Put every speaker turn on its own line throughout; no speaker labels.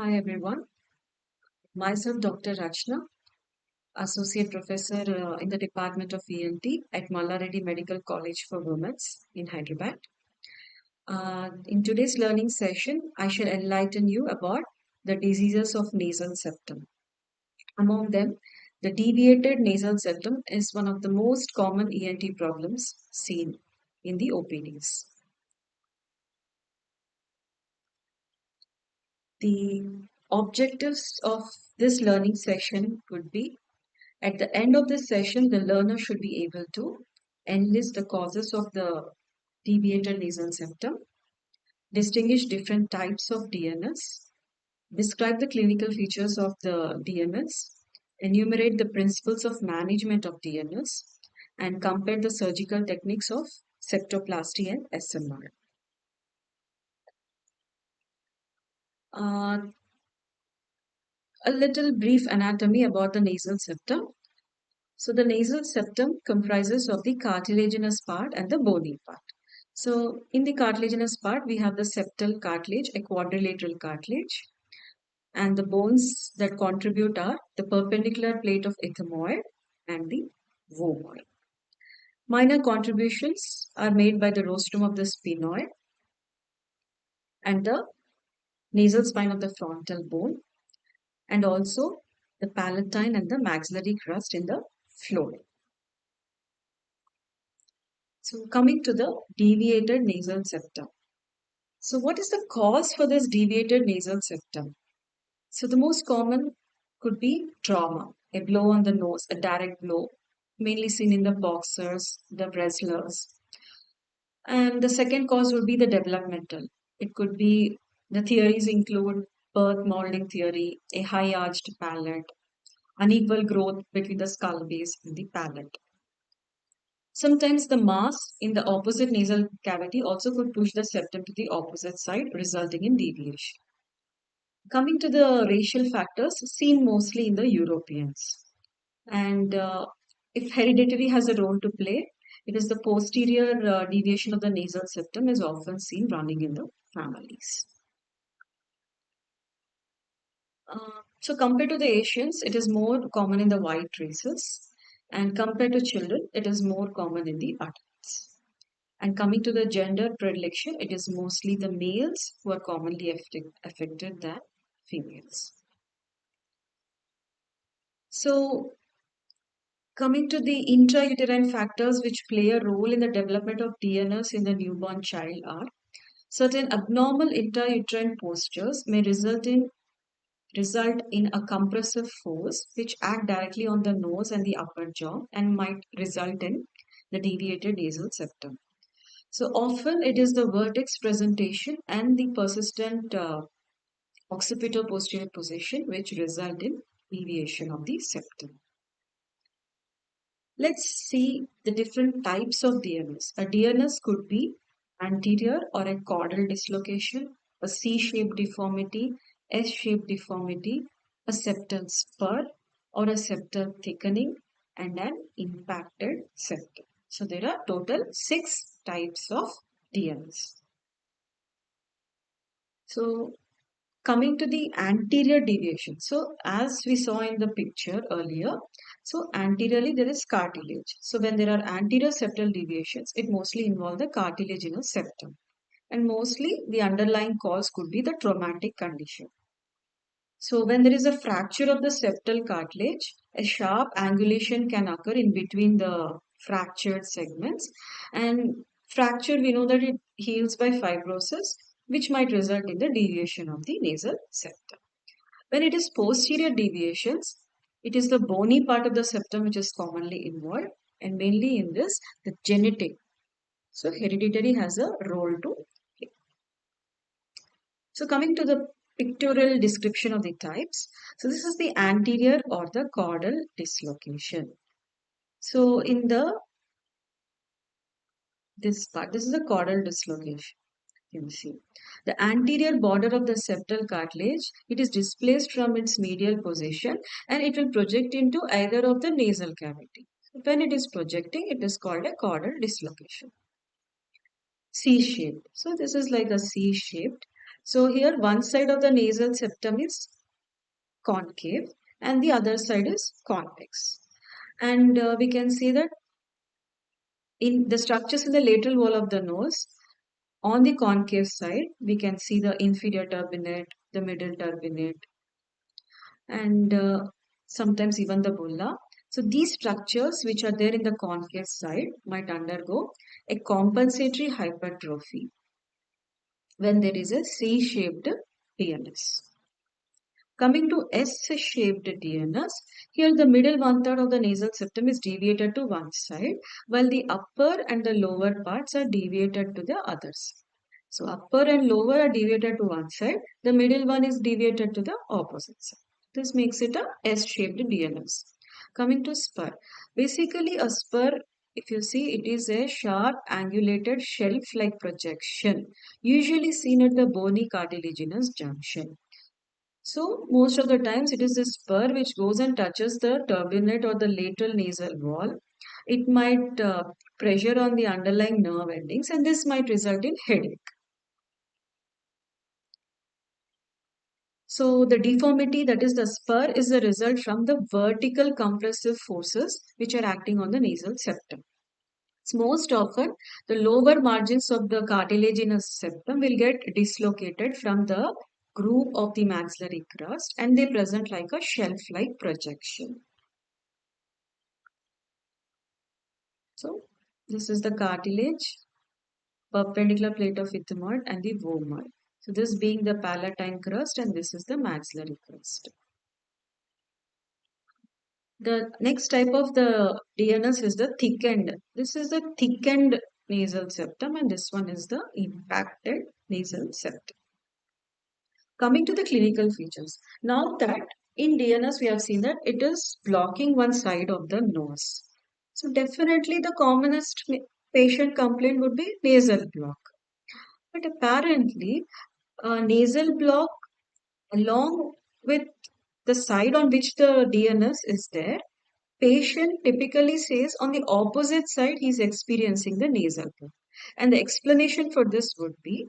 Hi everyone, myself Dr. Rachna, Associate Professor in the Department of ENT at Reddy Medical College for Women in Hyderabad. In today's learning session, I shall enlighten you about the diseases of nasal septum. Among them, the deviated nasal septum is one of the most common ENT problems seen in the OPDs. The objectives of this learning session would be: at the end of this session, the learner should be able to enlist the causes of the deviated nasal septum, distinguish different types of DNS, describe the clinical features of the DNS, enumerate the principles of management of DNS, and compare the surgical techniques of septoplasty and SMR. Uh, a little brief anatomy about the nasal septum. So the nasal septum comprises of the cartilaginous part and the bony part. So in the cartilaginous part, we have the septal cartilage, a quadrilateral cartilage, and the bones that contribute are the perpendicular plate of ethmoid and the vomoid. Minor contributions are made by the rostrum of the sphenoid and the nasal spine of the frontal bone, and also the palatine and the maxillary crust in the floor. So coming to the deviated nasal septum. So what is the cause for this deviated nasal septum? So the most common could be trauma, a blow on the nose, a direct blow, mainly seen in the boxers, the wrestlers. And the second cause would be the developmental. It could be, the theories include birth molding theory, a high arched palate, unequal growth between the skull base and the palate. Sometimes the mass in the opposite nasal cavity also could push the septum to the opposite side, resulting in deviation. Coming to the racial factors, seen mostly in the Europeans. And if hereditary has a role to play, it is the posterior deviation of the nasal septum is often seen running in the families. So compared to the Asians, it is more common in the white races, and compared to children, it is more common in the adults. And coming to the gender predilection, it is mostly the males who are commonly affected than females. So coming to the intrauterine factors which play a role in the development of DNS in the newborn child are: certain abnormal intrauterine postures may result in a compressive force which act directly on the nose and the upper jaw and might result in the deviated nasal septum. So often it is the vertex presentation and the persistent occipital-posterior position which result in deviation of the septum. Let's see the different types of DNS. A DNS could be anterior or a caudal dislocation, a C-shaped deformity, S-shaped deformity, a septal spur or a septal thickening, and an impacted septum. So there are total 6 types of DNS. So coming to the anterior deviation. So as we saw in the picture earlier, so anteriorly there is cartilage. So when there are anterior septal deviations, it mostly involves the cartilaginous septum. And mostly the underlying cause could be the traumatic condition. So when there is a fracture of the septal cartilage, a sharp angulation can occur in between the fractured segments. And fracture, we know that it heals by fibrosis, which might result in the deviation of the nasal septum. When it is posterior deviations, it is the bony part of the septum which is commonly involved, and mainly in this, the genetic. So hereditary has a role to play. So coming to the pictorial description of the types. So this is the anterior or the caudal dislocation. So in this part, this is the caudal dislocation. You can see the anterior border of the septal cartilage, it is displaced from its medial position and it will project into either of the nasal cavity. When it is projecting, it is called a caudal dislocation. C-shaped. So this is like a C-shaped. So here one side of the nasal septum is concave and the other side is convex. And we can see that in the structures in the lateral wall of the nose, on the concave side, we can see the inferior turbinate, the middle turbinate, and sometimes even the bulla. So these structures which are there in the concave side might undergo a compensatory hypertrophy when there is a C-shaped DNS. Coming to S-shaped DNS, here the middle one-third of the nasal septum is deviated to one side, while the upper and the lower parts are deviated to the others. So upper and lower are deviated to one side, the middle one is deviated to the opposite side. This makes it a S-shaped DNS. Coming to spur, basically a spur, if you see, it is a sharp angulated shelf-like projection, usually seen at the bony cartilaginous junction. So most of the times it is the spur which goes and touches the turbinate or the lateral nasal wall. It might pressure on the underlying nerve endings and this might result in headache. So the deformity, that is the spur, is a result from the vertical compressive forces which are acting on the nasal septum. So most often the lower margins of the cartilaginous septum will get dislocated from the groove of the maxillary crust and they present like a shelf-like projection. So this is the cartilage, perpendicular plate of ethmoid and the vomer. So this being the palatine crust and this is the maxillary crust. The next type of the DNS is the thickened. This is the thickened nasal septum and this one is the impacted nasal septum. Coming to the clinical features. Now that in DNS we have seen that it is blocking one side of the nose. So definitely the commonest patient complaint would be nasal block. But apparently nasal block along with the side on which the DNS is there, patient typically says on the opposite side he is experiencing the nasal block. And the explanation for this would be,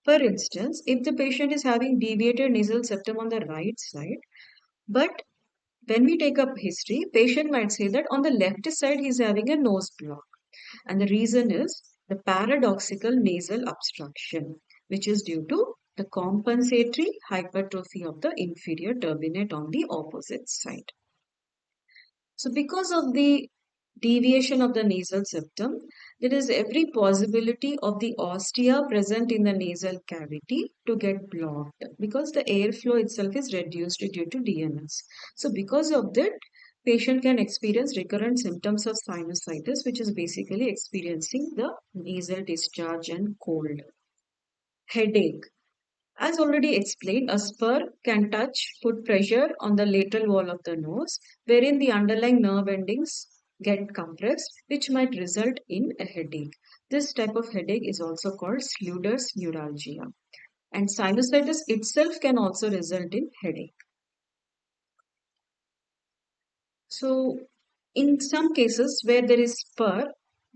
for instance, if the patient is having deviated nasal septum on the right side, but when we take up history, patient might say that on the left side he is having a nose block. And the reason is the paradoxical nasal obstruction, which is due to the compensatory hypertrophy of the inferior turbinate on the opposite side. So because of the deviation of the nasal septum, there is every possibility of the ostia present in the nasal cavity to get blocked because the airflow itself is reduced due to DNS. So because of that, patient can experience recurrent symptoms of sinusitis, which is basically experiencing the nasal discharge and cold. Headache. As already explained, a spur can put pressure on the lateral wall of the nose, wherein the underlying nerve endings get compressed, which might result in a headache. This type of headache is also called Schluter's neuralgia. And sinusitis itself can also result in headache. So, in some cases where there is spur,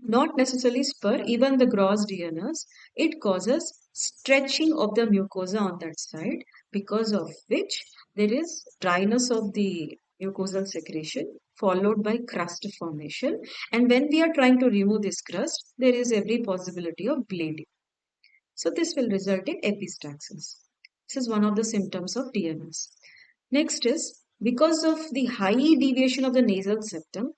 not necessarily spur, even the gross DNS, it causes stretching of the mucosa on that side, because of which there is dryness of the mucosal secretion followed by crust formation. And when we are trying to remove this crust, there is every possibility of bleeding. So this will result in epistaxis. This is one of the symptoms of DNS. Next is, because of the high deviation of the nasal septum,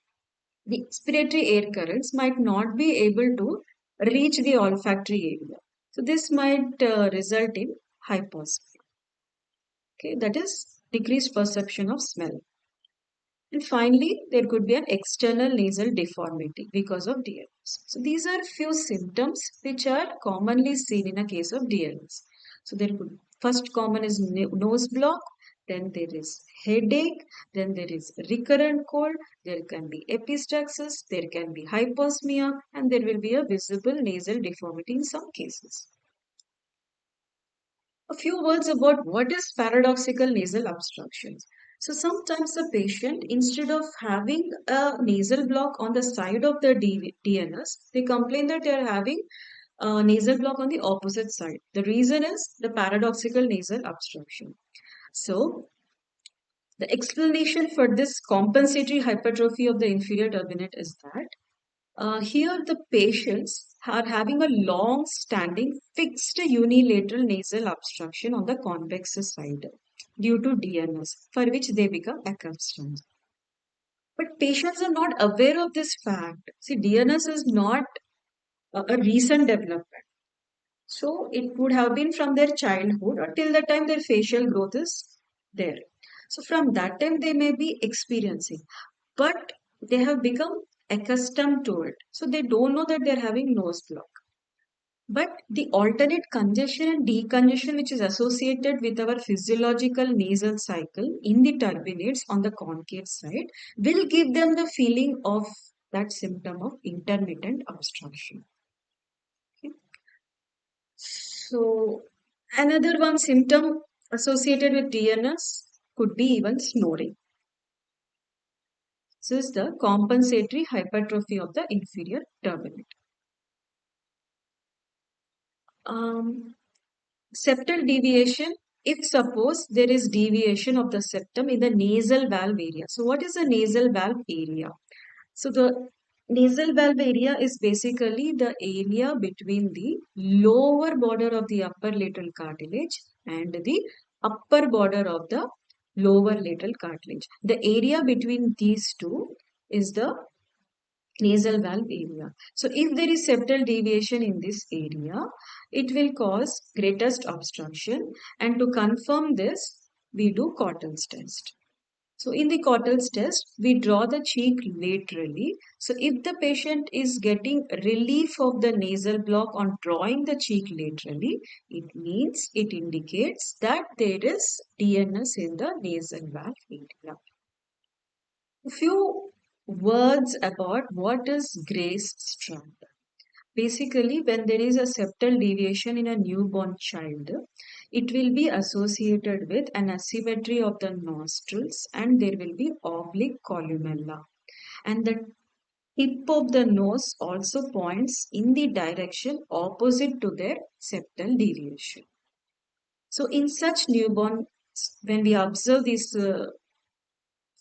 the expiratory air currents might not be able to reach the olfactory area. So this might result in hyposmia. Okay, that is decreased perception of smell. And finally, there could be an external nasal deformity because of DLS. So these are few symptoms which are commonly seen in a case of DLS. So there could, first common is nose block, then there is headache, then there is recurrent cold, there can be epistaxis, there can be hyposmia, and there will be a visible nasal deformity in some cases. A few words about what is paradoxical nasal obstructions. So sometimes the patient, instead of having a nasal block on the side of the DNS, they complain that they are having nasal block on the opposite side. The reason is the paradoxical nasal obstruction. So, the explanation for this compensatory hypertrophy of the inferior turbinate is that here the patients are having a long-standing fixed unilateral nasal obstruction on the convex side due to DNS, for which they become accustomed. But patients are not aware of this fact. See, DNS is not a recent development. So it would have been from their childhood or till the time their facial growth is there. So from that time they may be experiencing, but they have become accustomed to it. So they don't know that they're having nose block. But the alternate congestion and decongestion, which is associated with our physiological nasal cycle in the turbinates on the concave side, will give them the feeling of that symptom of intermittent obstruction. Okay. So, another one symptom associated with DNS could be even snoring. This is the compensatory hypertrophy of the inferior turbinate. Um, Septal deviation, if suppose there is deviation of the septum in the nasal valve area. So what is the nasal valve area? So the nasal valve area is basically the area between the lower border of the upper lateral cartilage and the upper border of the lower lateral cartilage. The area between these two is the nasal valve area. So if there is septal deviation in this area, it will cause greatest obstruction, and to confirm this, we do Cotton's test. So in the Cotton's test, we draw the cheek laterally. So if the patient is getting relief of the nasal block on drawing the cheek laterally, it means it indicates that there is DNS in the nasal valve area. A few words about what is Gray's strap. Basically, when there is a septal deviation in a newborn child, it will be associated with an asymmetry of the nostrils and there will be oblique columella. And the tip of the nose also points in the direction opposite to their septal deviation. So, in such newborn, when we observe these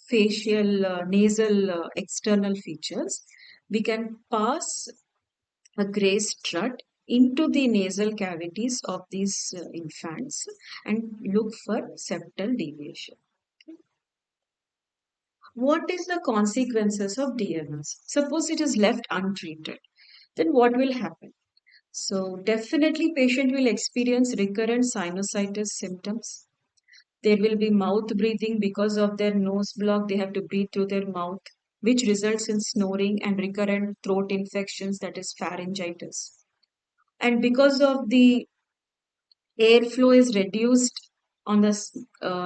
facial, nasal, external features, we can pass a gray strut into the nasal cavities of these infants and look for septal deviation. What is the consequences of DNS? Suppose it is left untreated, then what will happen? So definitely patient will experience recurrent sinusitis symptoms. There will be mouth breathing because of their nose block. They have to breathe through their mouth, which results in snoring and recurrent throat infections, that is pharyngitis. And because of the airflow is reduced on the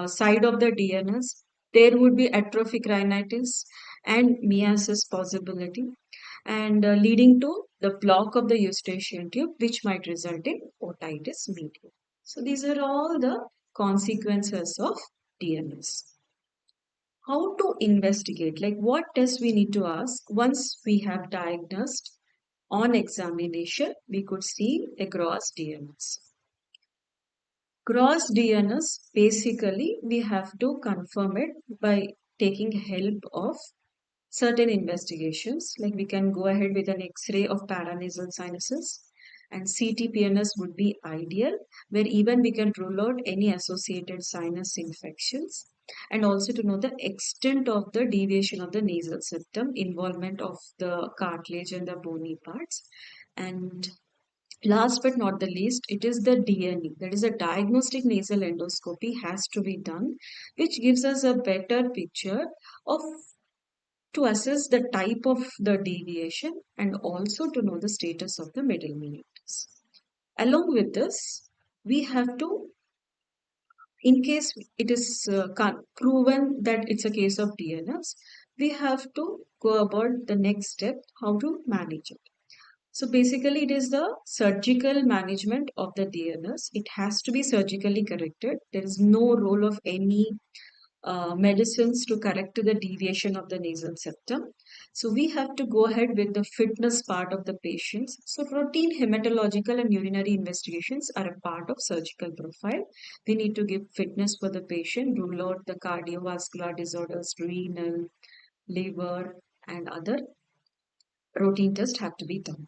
side of the DNS, there would be atrophic rhinitis and meiosis possibility, and leading to the block of the eustachian tube, which might result in otitis media. So these are all the consequences of DNS. How to investigate? Like what tests we need to ask once we have diagnosed on examination, we could see a gross DNS. Gross DNS, basically, we have to confirm it by taking help of certain investigations. Like we can go ahead with an X-ray of paranasal sinuses, and CT-PNS would be ideal, where even we can rule out any associated sinus infections, and also to know the extent of the deviation of the nasal septum, involvement of the cartilage and the bony parts, and last but not the least, it is the DNE, that is a diagnostic nasal endoscopy has to be done, which gives us a better picture of to assess the type of the deviation and also to know the status of the middle meninges. Along with this, we have to, in case it is proven that it's a case of DNS, we have to go about the next step, how to manage it. So basically, it is the surgical management of the DNS. It has to be surgically corrected. There is no role of any medicines to correct the deviation of the nasal septum. So we have to go ahead with the fitness part of the patients. So routine hematological and urinary investigations are a part of surgical profile. We need to give fitness for the patient, rule out the cardiovascular disorders, renal, liver, and other routine tests have to be done.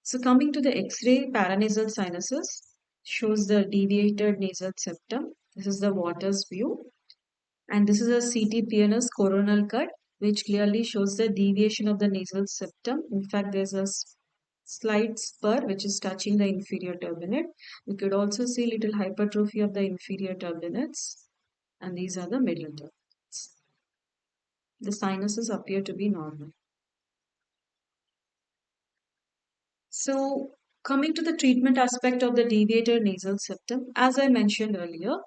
So coming to the X-ray, paranasal sinuses shows the deviated nasal septum. This is the Waters view. And this is a CT PNS coronal cut, which clearly shows the deviation of the nasal septum. In fact, there's a slight spur which is touching the inferior turbinate. We could also see little hypertrophy of the inferior turbinates, and these are the middle turbinates. The sinuses appear to be normal. So, coming to the treatment aspect of the deviated nasal septum, as I mentioned earlier,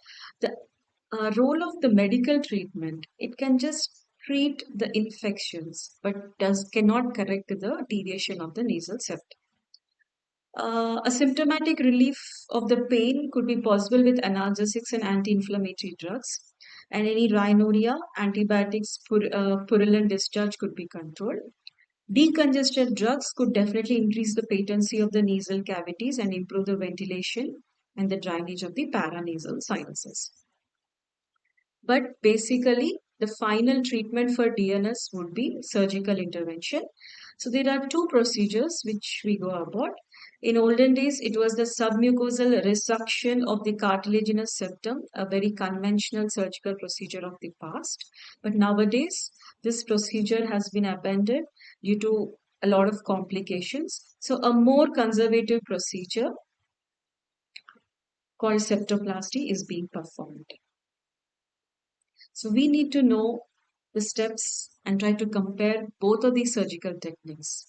the role of the medical treatment, it can just treat the infections, but cannot correct the deviation of the nasal septum. A symptomatic relief of the pain could be possible with analgesics and anti-inflammatory drugs, and any rhinorrhea, antibiotics, purulent discharge could be controlled. Decongestant drugs could definitely increase the patency of the nasal cavities and improve the ventilation and the drainage of the paranasal sinuses. But basically, the final treatment for DNS would be surgical intervention. So there are two procedures which we go about. In olden days, it was the submucosal resection of the cartilaginous septum, a very conventional surgical procedure of the past. But nowadays, this procedure has been abandoned due to a lot of complications. So a more conservative procedure called septoplasty is being performed. So we need to know the steps and try to compare both of these surgical techniques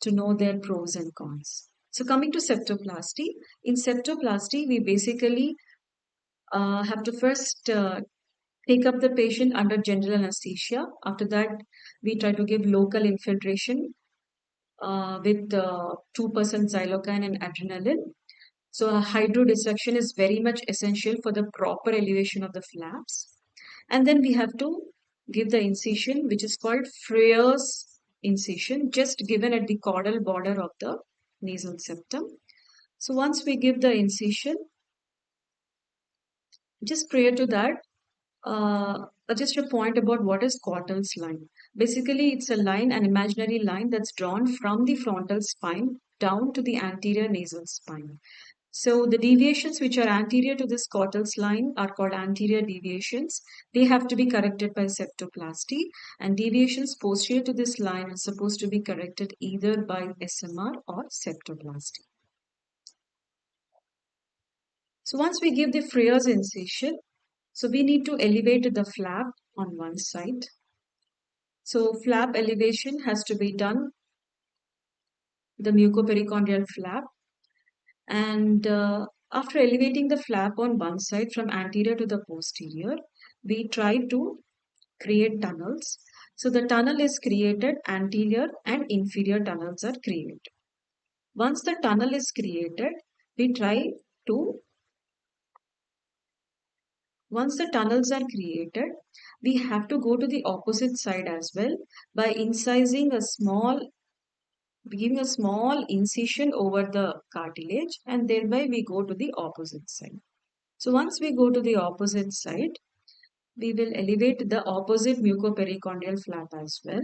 to know their pros and cons. So coming to septoplasty, in septoplasty, we basically have to first take up the patient under general anesthesia. After that, we try to give local infiltration with 2% xylocaine and adrenaline. So a hydrodissection is very much essential for the proper elevation of the flaps. And then we have to give the incision, which is called Freyr's incision, just given at the caudal border of the nasal septum. So once we give the incision, just prior to that, just a point about what is Cautel's line. Basically, it's a line, an imaginary line that's drawn from the frontal spine down to the anterior nasal spine. So the deviations which are anterior to this Cautel's line are called anterior deviations. They have to be corrected by septoplasty, and deviations posterior to this line are supposed to be corrected either by SMR or septoplasty. So once we give the Freyr's incision, so we need to elevate the flap on one side. So flap elevation has to be done, the mucopericordial flap, and after elevating the flap on one side from anterior to the posterior, we try to create tunnels. So the tunnel is created, anterior and inferior tunnels are created. Once the tunnel is created, we try to, once the tunnels are created, we have to go to the opposite side as well by incising a small, giving a small incision over the cartilage, and thereby we go to the opposite side. So once we go to the opposite side, we will elevate the opposite mucopericordial flap as well.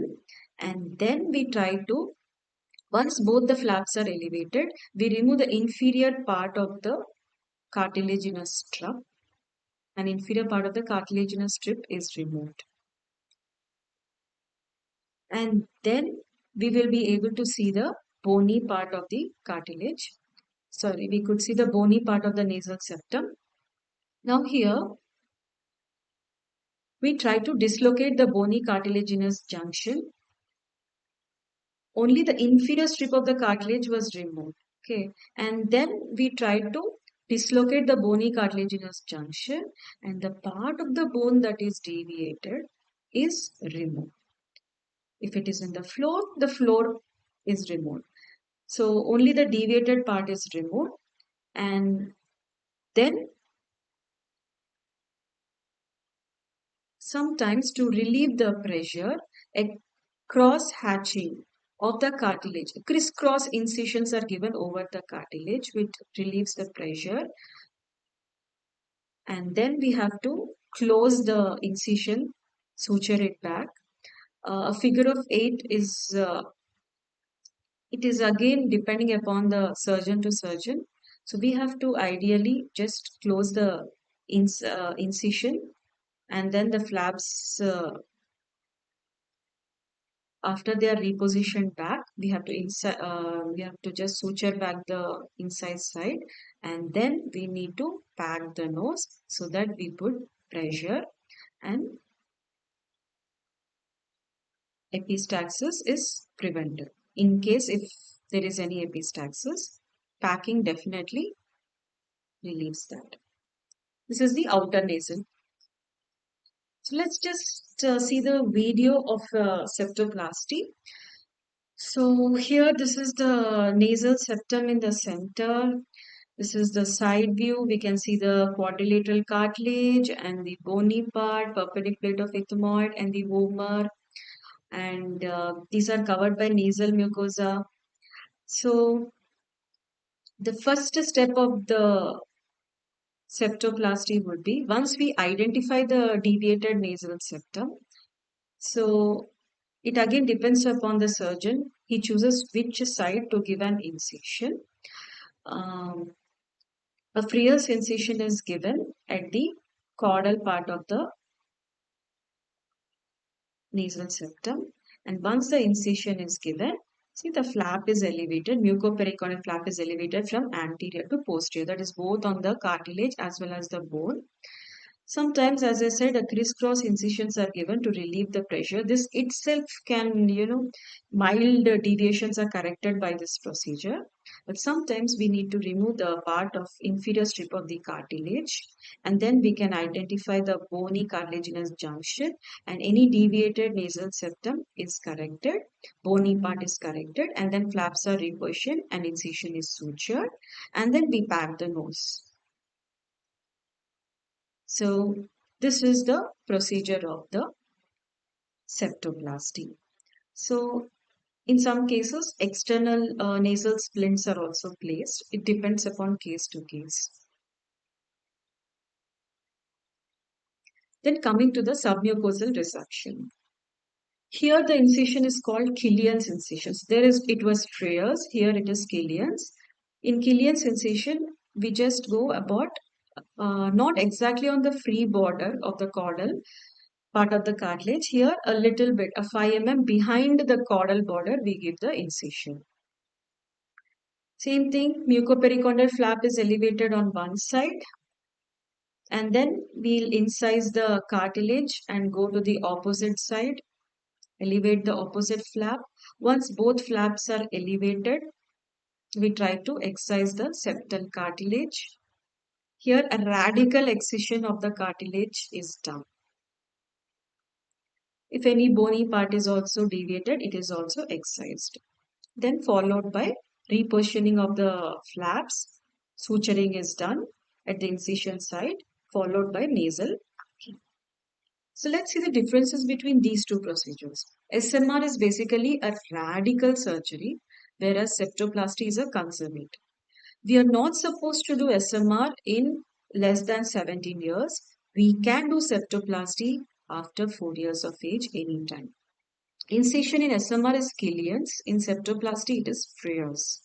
And then we try to, once both the flaps are elevated, we remove the inferior part of the cartilaginous strip. An inferior part of the cartilaginous strip is removed. And then we will be able to see the bony part of the cartilage. Sorry, we could see the bony part of the nasal septum. Now here, we try to dislocate the bony cartilaginous junction. Only the inferior strip of the cartilage was removed. Okay, and then we tried to dislocate the bony cartilaginous junction, and the part of the bone that is deviated is removed. If it is in the floor is removed. So only the deviated part is removed, and then Sometimes to relieve the pressure, a cross hatching of the cartilage. Crisscross incisions are given over the cartilage, which relieves the pressure. And then we have to close the incision, suture it back. A figure of 8 is, it is again depending upon the surgeon to surgeon. So we have to ideally just close the incision, and then the flaps, after they are repositioned back, we have to just suture back the inside side, and then we need to pack the nose so that we put pressure, and epistaxis is prevented. In case if there is any epistaxis, packing definitely relieves that. This is the outer nasal. So let's just see the video of septoplasty. So here, this is the nasal septum in the center. This is the side view. We can see the quadrilateral cartilage and the bony part, purpuric plate of ethmoid and the vomer. And these are covered by nasal mucosa. So the first step of the septoplasty would be, once we identify the deviated nasal septum, so it again depends upon the surgeon. He chooses which side to give an incision. Um, a Freer's incision is given at the caudal part of the nasal septum. And once the incision is given, see the flap is elevated, mucopericordial flap is elevated from anterior to posterior. That is both on the cartilage as well as the bone. Sometimes, as I said, a crisscross incisions are given to relieve the pressure. This itself can, mild deviations are corrected by this procedure. But sometimes we need to remove the part of inferior strip of the cartilage, and then we can identify the bony cartilaginous junction, and any deviated nasal septum is corrected, bony part is corrected, and then flaps are repositioned and incision is sutured, and then we pack the nose. So this is the procedure of the septoplasty. So in some cases, external nasal splints are also placed. It depends upon case to case. Then coming to the submucosal resection. Here the incision is called Killian's incisions. It was Freer's, here it is Killian's. In Killian's incision, we just go about not exactly on the free border of the caudal part of the cartilage. Here a little bit, a 5 mm behind the caudal border, we give the incision. Same thing, mucopericordial flap is elevated on one side, and then we'll incise the cartilage and go to the opposite side, elevate the opposite flap. Once both flaps are elevated, we try to excise the septal cartilage. Here a radical excision of the cartilage is done. If any bony part is also deviated, it is also excised. Then followed by repositioning of the flaps. Suturing is done at the incision side, followed by nasal packing. So let's see the differences between these two procedures. SMR is basically a radical surgery, whereas septoplasty is a conservative. We are not supposed to do SMR in less than 17 years. We can do septoplasty after 4 years of age anytime. Incision in SMR is Killian's, in septoplasty it is Freer's.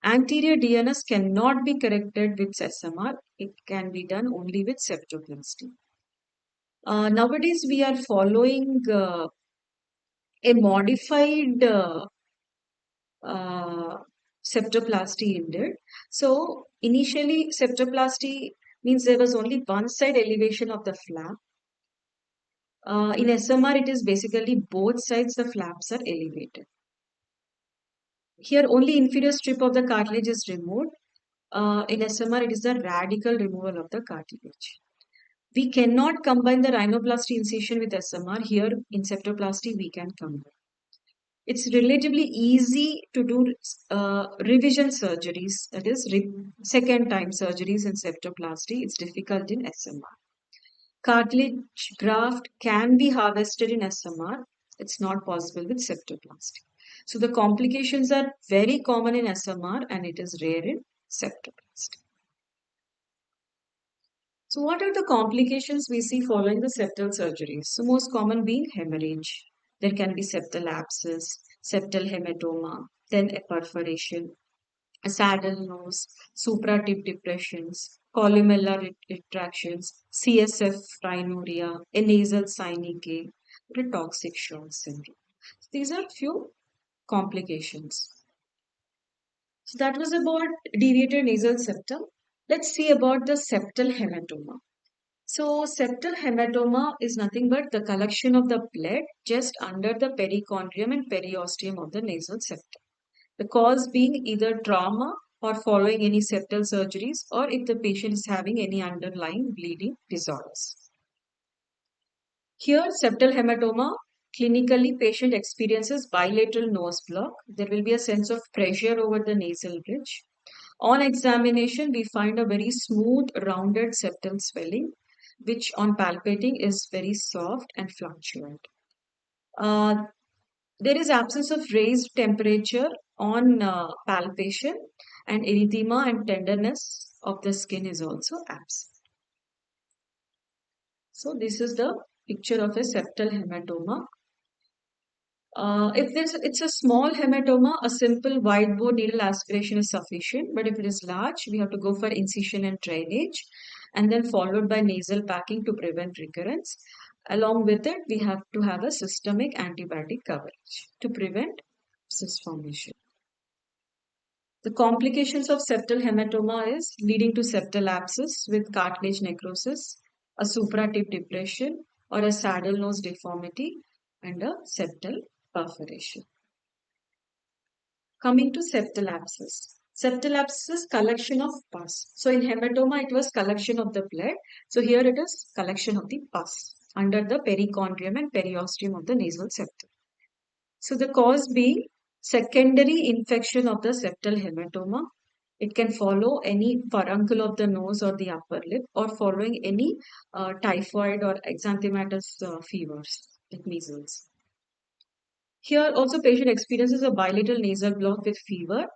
Anterior DNS cannot be corrected with SMR, it can be done only with septoplasty. Nowadays we are following a modified uh, septoplasty indeed. So initially septoplasty means there was only one side elevation of the flap. In SMR it is basically both sides the flaps are elevated. Here only inferior strip of the cartilage is removed. In SMR it is the radical removal of the cartilage. We cannot combine the rhinoplasty incision with SMR. Here in septoplasty we can combine. It's relatively easy to do revision surgeries, that is second time surgeries in septoplasty. It's difficult in SMR. Cartilage graft can be harvested in SMR. It's not possible with septoplasty. So the complications are very common in SMR and it is rare in septoplasty. So what are the complications we see following the septal surgeries? So most common being hemorrhage. There can be septal abscess, septal hematoma, then a perforation, a saddle nose, supratip depressions, columellar retractions, CSF rhinorrhea, a nasal synechiae, or a toxic shock syndrome. These are few complications. So that was about deviated nasal septum. Let's see about the septal hematoma. So septal hematoma is nothing but the collection of the blood just under the perichondrium and periosteum of the nasal septum. The cause being either trauma or following any septal surgeries or if the patient is having any underlying bleeding disorders. Here, septal hematoma, clinically patient experiences bilateral nose block. There will be a sense of pressure over the nasal bridge. On examination, we find a very smooth, rounded septal swelling, which on palpating is very soft and fluctuant. Uh, there is absence of raised temperature on palpation, and erythema and tenderness of the skin is also absent. So this is the picture of a septal hematoma. If it's a small hematoma, a simple wide bore needle aspiration is sufficient. But if it is large, we have to go for incision and drainage, and then followed by nasal packing to prevent recurrence. Along with it, we have to have a systemic antibiotic coverage to prevent cyst formation. The complications of septal hematoma is leading to septal abscess with cartilage necrosis, a supratip depression, or a saddle nose deformity, and a septal perforation. Coming to septal abscess. Septal abscess is collection of pus. So in hematoma, it was collection of the blood. So here it is collection of the pus under the perichondrium and periosteum of the nasal septum. So the cause being secondary infection of the septal hematoma. It can follow any furuncle of the nose or the upper lip or following any typhoid or exanthematous fevers like measles. Here also patient experiences a bilateral nasal block with fever.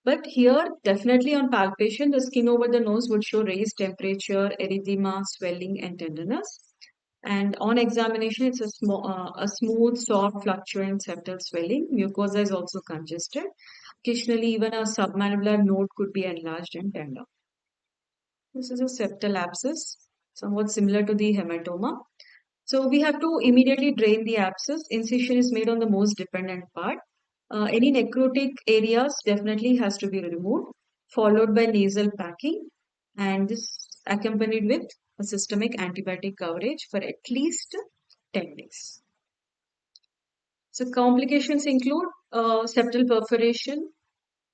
But here definitely on palpation the skin over the nose would show raised temperature, erythema, swelling and tenderness. And on examination it's a smooth, soft, fluctuant septal swelling. Mucosa is also congested. Occasionally even a submandibular node could be enlarged and tender. This is a septal abscess, somewhat similar to the hematoma. So we have to immediately drain the abscess. Incision is made on the most dependent part. Any necrotic areas definitely has to be removed, followed by nasal packing, and this accompanied with a systemic antibiotic coverage for at least 10 days. So complications include septal perforation,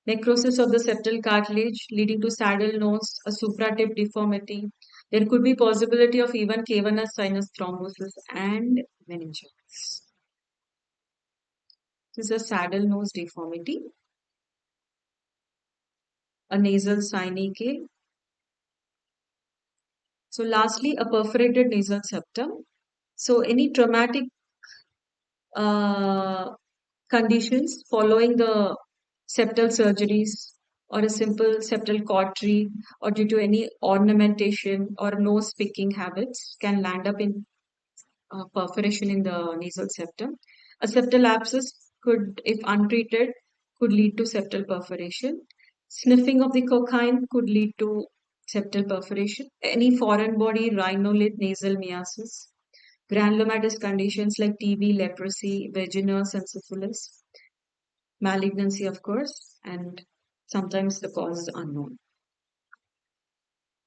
necrosis of the septal cartilage leading to saddle nose, a supratip deformity. There could be possibility of even cavernous sinus thrombosis and meningitis. This is a saddle nose deformity, a nasal synechiae. So lastly, a perforated nasal septum. So any traumatic uh, conditions following the septal surgeries or a simple septal cautery or due to any ornamentation or nose picking habits can land up in perforation in the nasal septum. A septal abscess could, if untreated, could lead to septal perforation. Sniffing of the cocaine could lead to septal perforation. Any foreign body rhinolith nasal myiasis. Granulomatous conditions like TB, leprosy, vaginous and syphilis. Malignancy, of course, and sometimes the cause is unknown.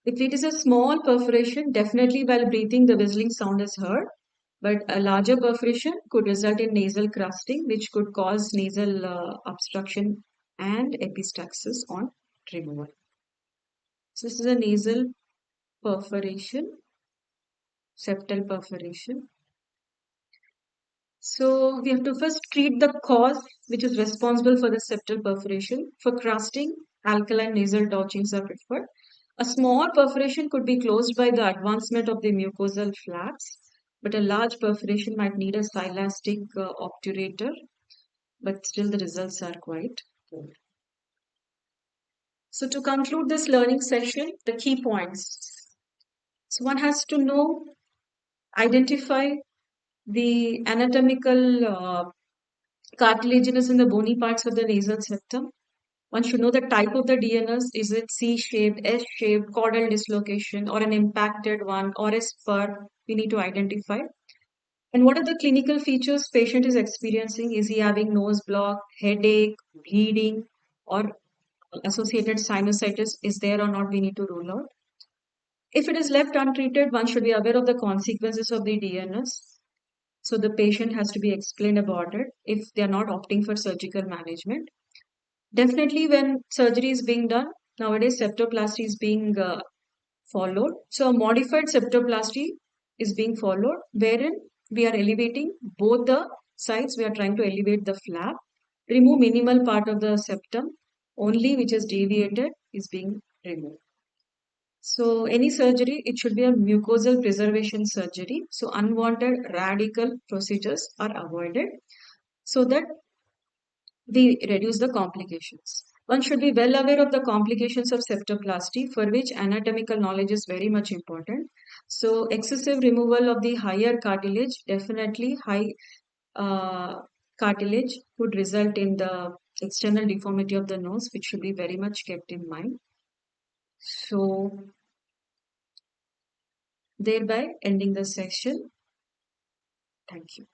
If it is a small perforation, definitely while breathing, the whistling sound is heard. But a larger perforation could result in nasal crusting, which could cause nasal obstruction and epistaxis on removal. So this is a nasal perforation, septal perforation. So we have to first treat the cause which is responsible for the septal perforation. For crusting, alkaline nasal douchings are preferred. A small perforation could be closed by the advancement of the mucosal flaps, but a large perforation might need a silastic obturator, but still the results are quite poor. So to conclude this learning session, the key points. So one has to know, identify the anatomical cartilaginous in the bony parts of the nasal septum. One should know the type of the DNS. Is it C-shaped, S-shaped, caudal dislocation, or an impacted one, or a spur? We need to identify. And what are the clinical features patient is experiencing? Is he having nose block, headache, bleeding, or associated sinusitis is there or not? We need to rule out. If it is left untreated, one should be aware of the consequences of the DNS. So the patient has to be explained about it if they are not opting for surgical management. Definitely, when surgery is being done, nowadays septoplasty is being followed. So, a modified septoplasty is being followed, wherein we are elevating both the sides. We are trying to elevate the flap, remove minimal part of the septum, only which is deviated is being removed. So, any surgery, it should be a mucosal preservation surgery. So, unwanted radical procedures are avoided so that we reduce the complications. One should be well aware of the complications of septoplasty, for which anatomical knowledge is very much important. So, excessive removal of the higher cartilage, definitely high cartilage would result in the external deformity of the nose, which should be very much kept in mind. So, thereby ending the section. Thank you.